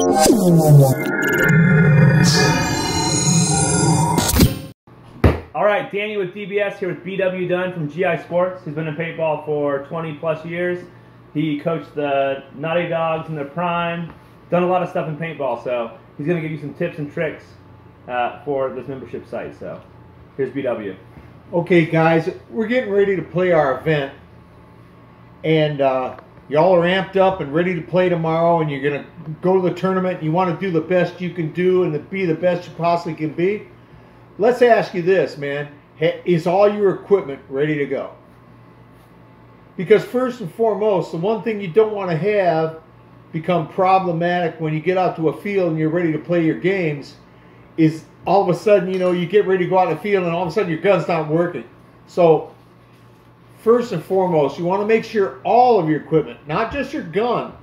All right, Danny with DBS here with BW Dunn from GI Sports. He's been in paintball for 20 plus years. He coached the Naughty Dogs in their prime, done a lot of stuff in paintball, so he's going to give you some tips and tricks for this membership site. So here's BW. Okay guys, we're getting ready to play our event, and y'all are amped up and ready to play tomorrow, and you're going to go to the tournament and you want to do the best you can do and to be the best you possibly can be. Let's ask you this, man. Is all your equipment ready to go? Because first and foremost, the one thing you don't want to have become problematic when you get out to a field and you're ready to play your games is all of a sudden, you know, you get ready to go out in the field and all of a sudden your gun's not working. So first and foremost, you want to make sure all of your equipment, not just your gun,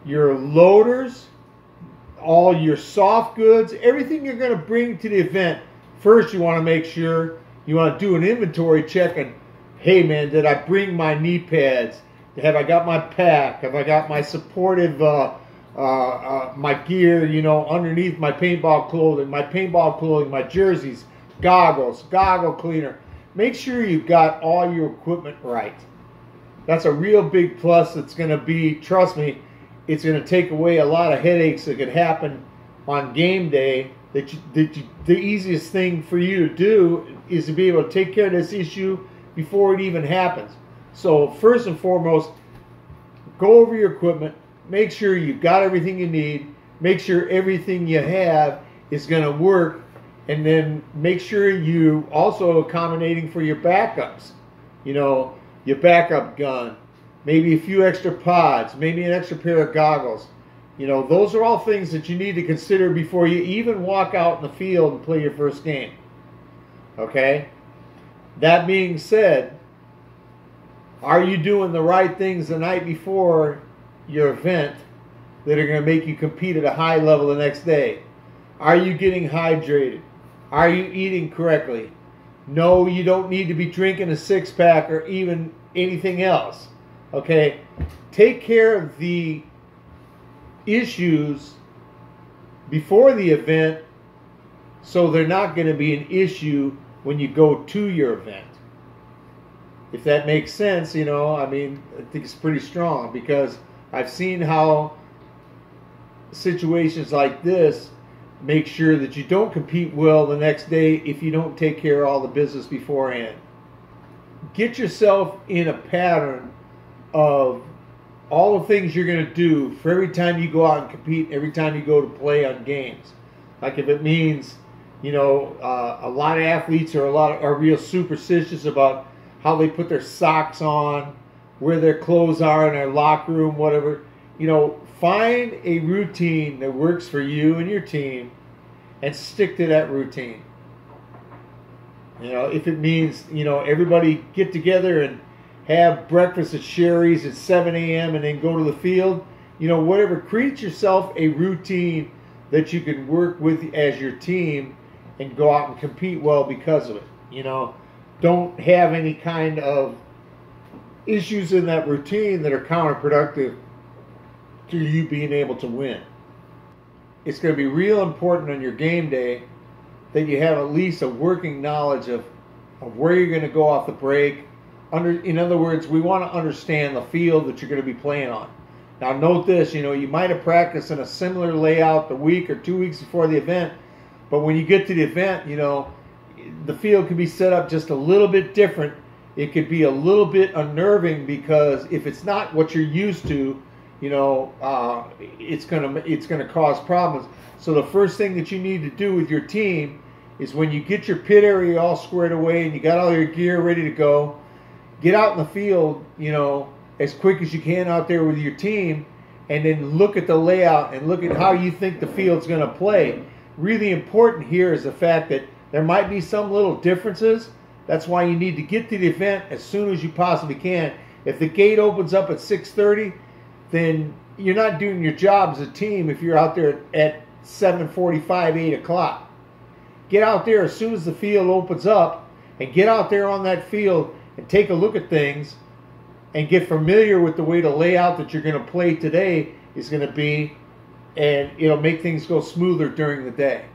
your loaders, all your soft goods, everything you're going to bring to the event, first you want to make sure you want to do an inventory check and, hey man, did I bring my knee pads? Have I got my pack? Have I got my supportive, my gear, you know, underneath my paintball clothing, my jerseys, goggles, goggle cleaner. Make sure you've got all your equipment right. That's a real big plus. That's going to be, trust me, it's going to take away a lot of headaches that could happen on game day. The easiest thing for you to do is to be able to take care of this issue before it even happens. So first and foremost, go over your equipment, make sure you've got everything you need, make sure everything you have is going to work, and then make sure you also accommodating for your backups. You know, your backup gun, maybe a few extra pods, maybe an extra pair of goggles. You know, those are all things that you need to consider before you even walk out in the field and play your first game. Okay? That being said, are you doing the right things the night before your event that are going to make you compete at a high level the next day? Are you getting hydrated? Are you eating correctly? No, you don't need to be drinking a six-pack or even anything else. Okay? Take care of the issues before the event so they're not going to be an issue when you go to your event. If that makes sense, you know, I mean, I think it's pretty strong because I've seen how situations like this make sure that you don't compete well the next day if you don't take care of all the business beforehand. Get yourself in a pattern of all the things you're going to do for every time you go out and compete, every time you go to play on games. Like if it means, you know, a lot of athletes are real superstitious about how they put their socks on, where their clothes are in their locker room, whatever. You know, find a routine that works for you and your team and stick to that routine. You know, if it means, you know, everybody get together and have breakfast at Sherry's at 7 a.m. and then go to the field, you know, whatever. Create yourself a routine that you can work with as your team and go out and compete well because of it. You know, don't have any kind of issues in that routine that are counterproductive to you being able to win. It's going to be real important on your game day that you have at least a working knowledge of where you're going to go off the break. In other words, we want to understand the field that you're going to be playing on. Now note this, you know, you might have practiced in a similar layout the week or 2 weeks before the event, but when you get to the event, you know, the field could be set up just a little bit different. It could be a little bit unnerving because if it's not what you're used to, you know, it's gonna cause problems. So the first thing that you need to do with your team is when you get your pit area all squared away and you got all your gear ready to go, get out in the field, you know, as quick as you can out there with your team, and then look at the layout and look at how you think the field's going to play. Really important here is the fact that there might be some little differences. That's why you need to get to the event as soon as you possibly can. If the gate opens up at 6:30, then you're not doing your job as a team if you're out there at 7:45, 8 o'clock. Get out there as soon as the field opens up and get out there on that field and take a look at things and get familiar with the way the layout that you're going to play today is going to be, and it'll make things go smoother during the day.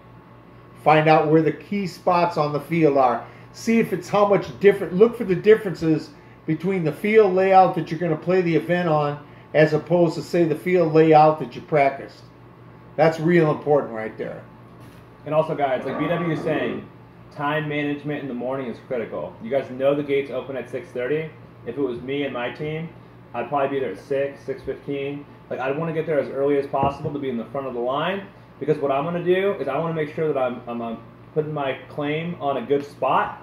Find out where the key spots on the field are. See if it's how much different. Look for the differences between the field layout that you're going to play the event on as opposed to, say, the field layout that you practiced. That's real important right there. And also, guys, like BW is saying, time management in the morning is critical. You guys know the gates open at 6:30. If it was me and my team, I'd probably be there at 6:15. Like, I'd want to get there as early as possible to be in the front of the line, because what I'm going to do is I want to make sure that I'm putting my claim on a good spot.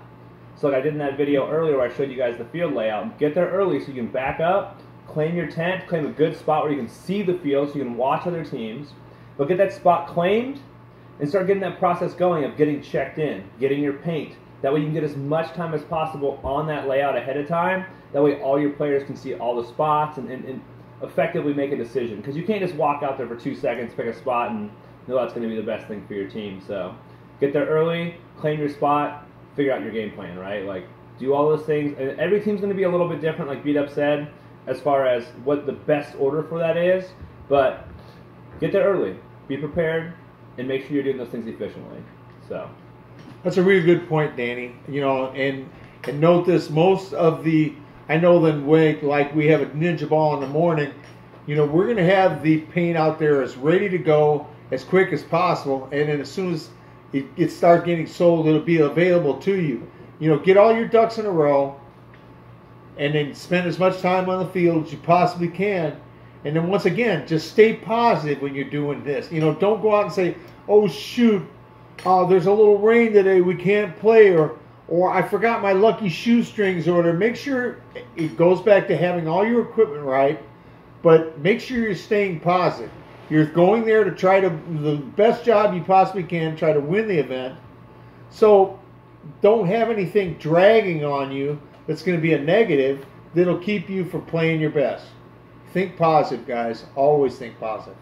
So like I did in that video earlier where I showed you guys the field layout. Get there early so you can back up, claim your tent, claim a good spot where you can see the field so you can watch other teams. But get that spot claimed and start getting that process going of getting checked in, getting your paint. That way you can get as much time as possible on that layout ahead of time. That way all your players can see all the spots and effectively make a decision. Because you can't just walk out there for 2 seconds, pick a spot, and know that's going to be the best thing for your team. So get there early, claim your spot, figure out your game plan, right? Like, do all those things. And every team's going to be a little bit different, like B-Dub said, as far as what the best order for that is. But get there early, be prepared, and make sure you're doing those things efficiently. So that's a really good point, Danny. You know, and note this: most of the, I know that when like we have a Ninja Ball in the morning, you know, we're going to have the paint out there as ready to go as quick as possible, and then as soon as it starts getting sold, it'll be available to you. You know, get all your ducks in a row, and then spend as much time on the field as you possibly can. And then once again, just stay positive when you're doing this. You know, don't go out and say, "Oh shoot, there's a little rain today, we can't play," or I forgot my lucky shoestrings order. Make sure it goes back to having all your equipment right, but make sure you're staying positive. You're going there to try to the best job you possibly can, try to win the event. So don't have anything dragging on you that's going to be a negative that'll keep you from playing your best. Think positive, guys. Always think positive.